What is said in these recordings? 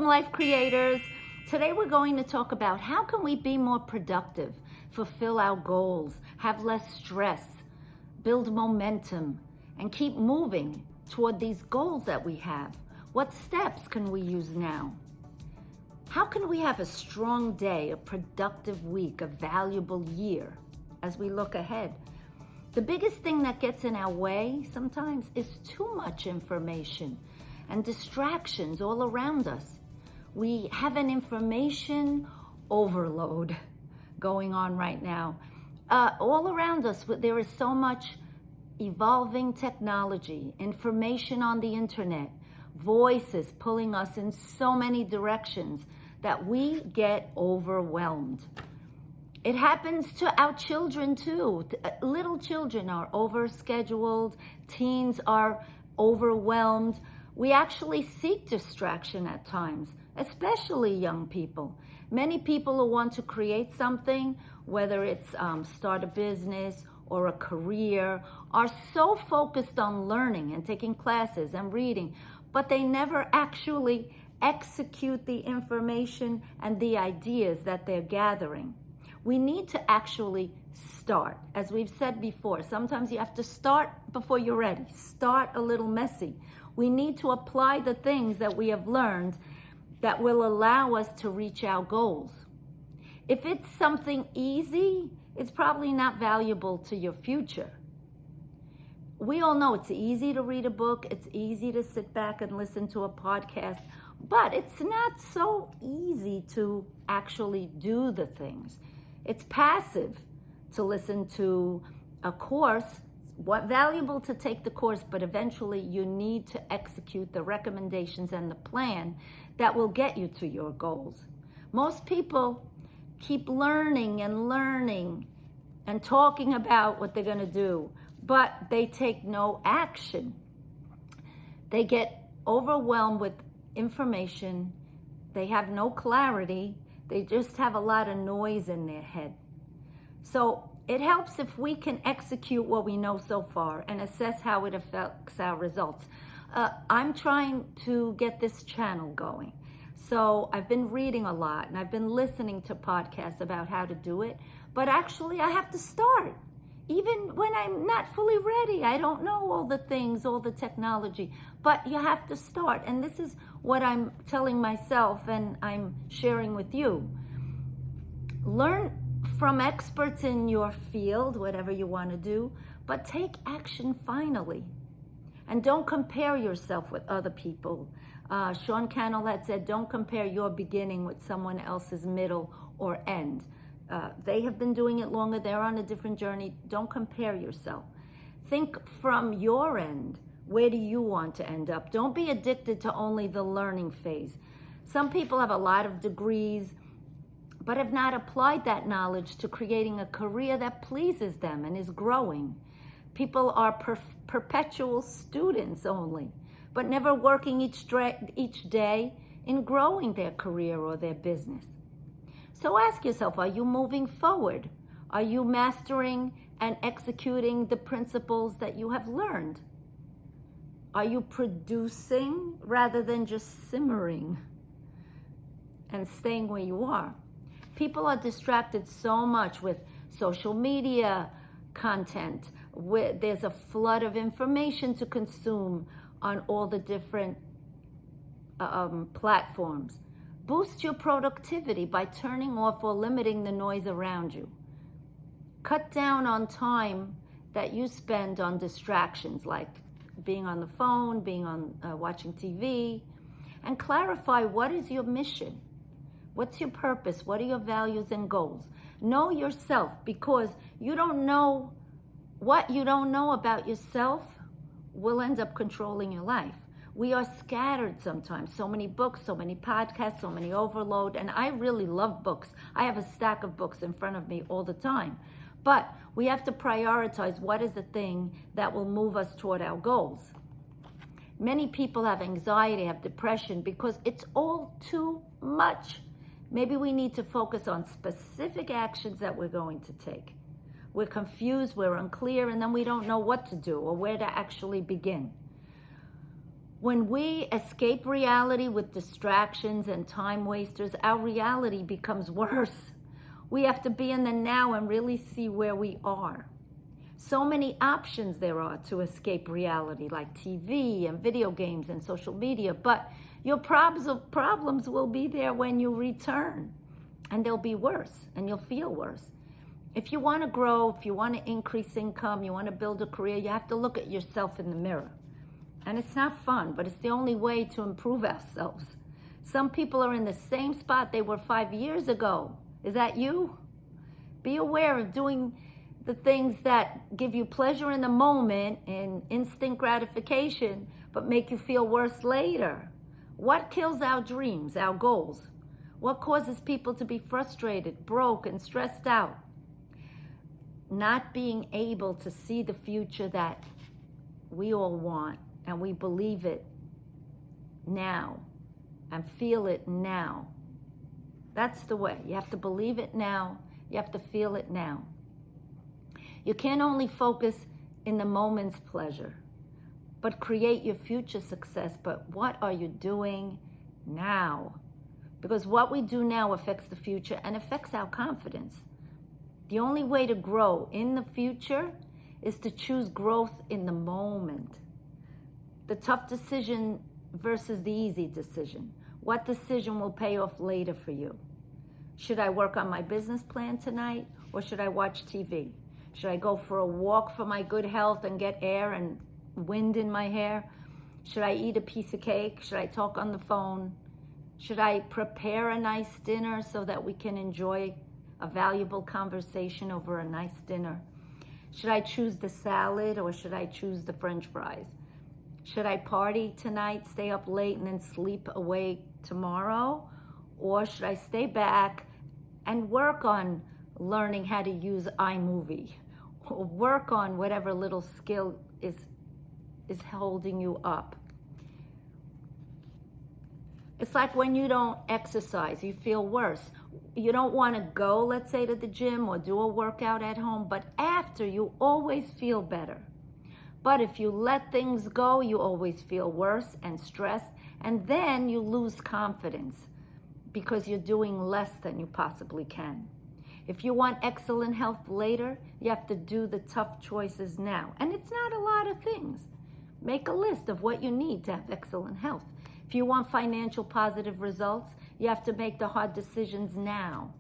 Welcome, Life Creators. Today we're going to talk about how can we be more productive, fulfill our goals, have less stress, build momentum, and keep moving toward these goals that we have. What steps can we use now? How can we have a strong day, a productive week, a valuable year as we look ahead? The biggest thing that gets in our way sometimes is too much information and distractions all around us. We have an information overload going on right now. All around us, there is so much evolving technology, information on the internet, voices pulling us in so many directions that we get overwhelmed. It happens to our children too. Little children are overscheduled, teens are overwhelmed. We actually seek distraction at times, especially young people. Many people who want to create something, whether it's start a business or a career, are so focused on learning and taking classes and reading, but they never actually execute the information and the ideas that they're gathering. We need to actually start. As we've said before, sometimes you have to start before you're ready. Start a little messy. We need to apply the things that we have learned that will allow us to reach our goals. If it's something easy, it's probably not valuable to your future. We all know it's easy to read a book, it's easy to sit back and listen to a podcast, but it's not so easy to actually do the things. It's passive to listen to a course. What valuable to take the course, but eventually you need to execute the recommendations and the plan that will get you to your goals. Most people keep learning and talking about what they're going to do, but they take no action. They get overwhelmed with information. They have no clarity. They just have a lot of noise in their head. So it helps if we can execute what we know so far and assess how it affects our results. I'm trying to get this channel going. So I've been reading a lot and I've been listening to podcasts about how to do it. But actually I have to start. Even when I'm not fully ready, I don't know all the things, all the technology, but you have to start. And this is what I'm telling myself and I'm sharing with you. Learn from experts in your field, whatever you want to do, but take action finally. And don't compare yourself with other people. Sean Cannell had said, don't compare your beginning with someone else's middle or end. They have been doing it longer. They're on a different journey. Don't compare yourself. Think from your end. Where do you want to end up? Don't be addicted to only the learning phase. Some people have a lot of degrees, but have not applied that knowledge to creating a career that pleases them and is growing. People are perpetual students only, but never working each day in growing their career or their business. So ask yourself, are you moving forward? Are you mastering and executing the principles that you have learned? Are you producing rather than just simmering and staying where you are? People are distracted so much with social media content. There's a flood of information to consume on all the different platforms. Boost your productivity by turning off or limiting the noise around you. Cut down on time that you spend on distractions like being on the phone, being on watching TV, and clarify what is your mission. What's your purpose? What are your values and goals? Know yourself, because you don't know what you don't know about yourself will end up controlling your life. We are scattered sometimes. So many books, so many podcasts, so many overload. And I really love books. I have a stack of books in front of me all the time. But we have to prioritize what is the thing that will move us toward our goals. Many people have anxiety, have depression because it's all too much. Maybe we need to focus on specific actions that we're going to take. We're confused, we're unclear, and then we don't know what to do or where to actually begin. When we escape reality with distractions and time wasters, our reality becomes worse. We have to be in the now and really see where we are. So many options there are to escape reality, like TV and video games and social media, but your problems will be there when you return, and they'll be worse, and you'll feel worse. If you want to grow, if you want to increase income, you want to build a career, you have to look at yourself in the mirror. And it's not fun, but it's the only way to improve ourselves. Some people are in the same spot they were 5 years ago. Is that you? Be aware of doing the things that give you pleasure in the moment and instant gratification, but make you feel worse later. What kills our dreams, our goals? What causes people to be frustrated, broke, and stressed out? Not being able to see the future that we all want, and we believe it now and feel it now. That's the way. You have to believe it now. You have to feel it now. You can't only focus in the moment's pleasure, but create your future success. But what are you doing now? Because what we do now affects the future and affects our confidence. The only way to grow in the future is to choose growth in the moment. The tough decision versus the easy decision. What decision will pay off later for you? Should I work on my business plan tonight, or should I watch TV? Should I go for a walk for my good health and get air and wind in my hair? Should I eat a piece of cake? Should I talk on the phone? Should I prepare a nice dinner so that we can enjoy a valuable conversation over a nice dinner? Should I choose the salad, or should I choose the French fries? Should I party tonight, stay up late, and then sleep away tomorrow? Or should I stay back and work on learning how to use iMovie, or work on whatever little skill is holding you up? It's like when you don't exercise, you feel worse. You don't want to go, let's say, to the gym or do a workout at home, but after, you always feel better. But if you let things go, you always feel worse and stressed, and then you lose confidence because you're doing less than you possibly can. If you want excellent health later, you have to do the tough choices now. And it's not a lot of things. Make a list of what you need to have excellent health. If you want financial positive results, you have to make the hard decisions now.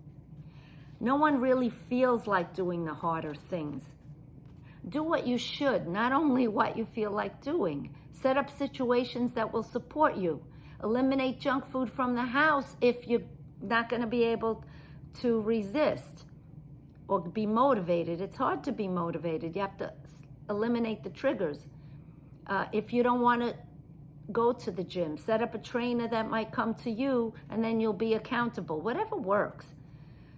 No one really feels like doing the harder things. Do what you should, not only what you feel like doing. Set up situations that will support you. Eliminate junk food from the house if you're not going to be able to resist or be motivated. It's hard to be motivated. You have to eliminate the triggers. If you don't want to go to the gym, set up a trainer that might come to you, and then you'll be accountable. Whatever works.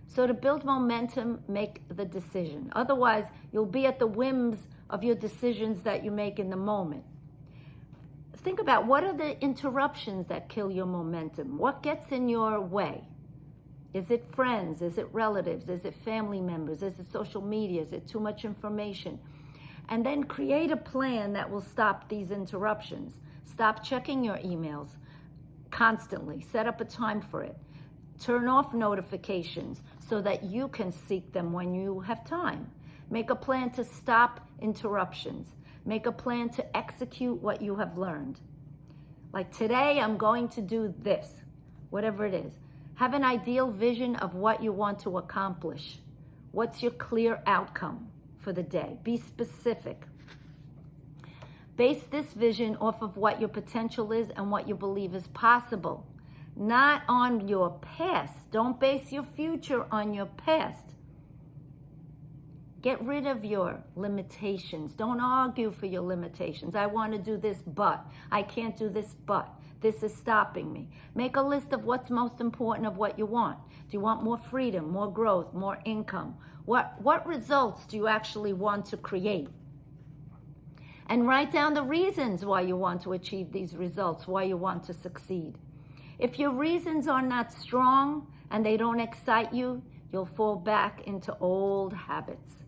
So to build momentum, make the decision. Otherwise, you'll be at the whims of your decisions that you make in the moment. Think about, what are the interruptions that kill your momentum? What gets in your way? Is it friends? Is it relatives? Is it family members? Is it social media? Is it too much information? And then create a plan that will stop these interruptions. Stop checking your emails constantly. Set up a time for it. Turn off notifications so that you can seek them when you have time. Make a plan to stop interruptions. Make a plan to execute what you have learned. Like, today I'm going to do this, whatever it is. Have an ideal vision of what you want to accomplish. What's your clear outcome for the day? Be specific. Base this vision off of what your potential is and what you believe is possible, not on your past. Don't base your future on your past. Get rid of your limitations. Don't argue for your limitations. I want to do this, but I can't do this, but this is stopping me. Make a list of what's most important of what you want. Do you want more freedom, more growth, more income? What results do you actually want to create? And write down the reasons why you want to achieve these results, why you want to succeed. If your reasons are not strong and they don't excite you, you'll fall back into old habits.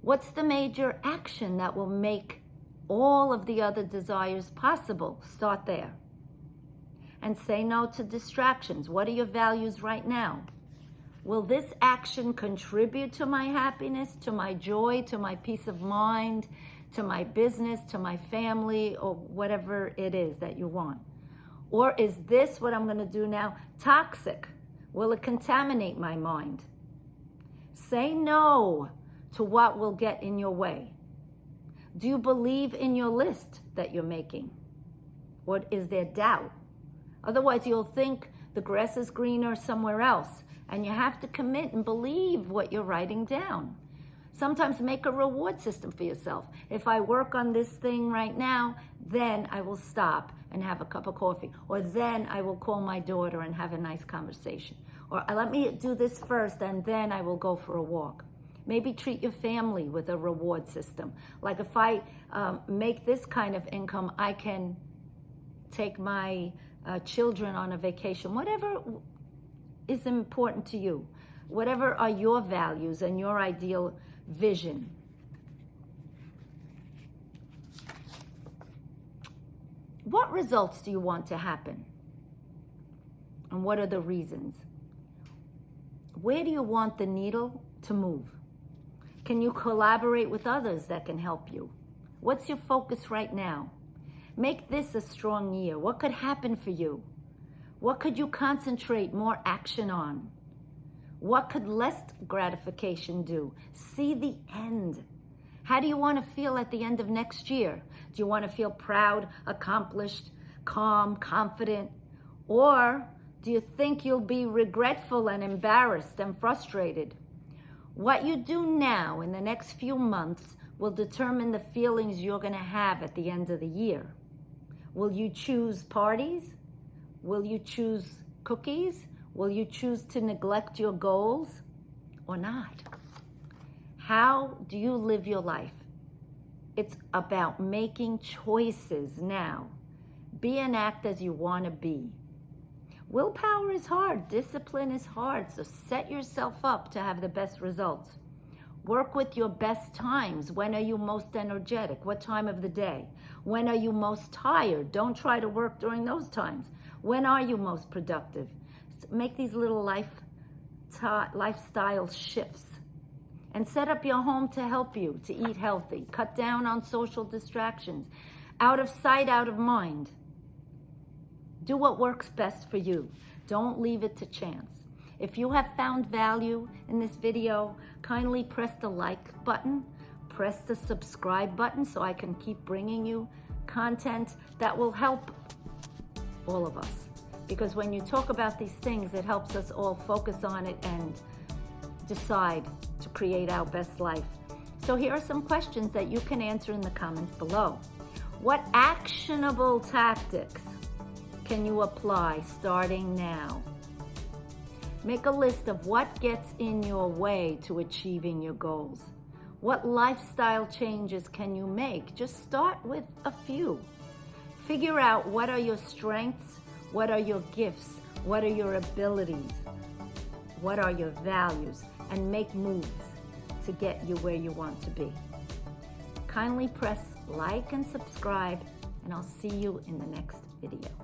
What's the major action that will make all of the other desires possible. Start there. And say no to distractions. What are your values right now? Will this action contribute to my happiness, to my joy, to my peace of mind, to my business, to my family, or whatever it is that you want? Or is this, what I'm going to do now, toxic? Will it contaminate my mind? Say no to what will get in your way. Do you believe in your list that you're making? Or is there doubt? Otherwise, you'll think the grass is greener somewhere else. And you have to commit and believe what you're writing down. Sometimes make a reward system for yourself. If I work on this thing right now, then I will stop and have a cup of coffee. Or then I will call my daughter and have a nice conversation. Or let me do this first and then I will go for a walk. Maybe treat your family with a reward system. Like if I make this kind of income, I can take my children on a vacation. Whatever is important to you. Whatever are your values and your ideal vision. What results do you want to happen? And what are the reasons? Where do you want the needle to move? Can you collaborate with others that can help you? What's your focus right now? Make this a strong year. What could happen for you? What could you concentrate more action on? What could less gratification do? See the end. How do you want to feel at the end of next year? Do you want to feel proud, accomplished, calm, confident? Or do you think you'll be regretful and embarrassed and frustrated? What you do now in the next few months will determine the feelings you're going to have at the end of the year. Will you choose parties? Will you choose cookies? Will you choose to neglect your goals or not? How do you live your life? It's about making choices now. Be and act as you want to be. Willpower is hard. Discipline is hard. So set yourself up to have the best results. Work with your best times. When are you most energetic? What time of the day? When are you most tired? Don't try to work during those times. When are you most productive? Make these little lifestyle shifts. And set up your home to help you to eat healthy. Cut down on social distractions. Out of sight, out of mind. Do what works best for you. Don't leave it to chance. If you have found value in this video, kindly press the like button. Press the subscribe button so I can keep bringing you content that will help all of us. Because when you talk about these things, it helps us all focus on it and decide to create our best life. So here are some questions that you can answer in the comments below. What actionable tactics can you apply starting now? Make a list of what gets in your way to achieving your goals. What lifestyle changes can you make? Just start with a few. Figure out what are your strengths, what are your gifts, what are your abilities, what are your values, and make moves to get you where you want to be. Kindly press like and subscribe, and I'll see you in the next video.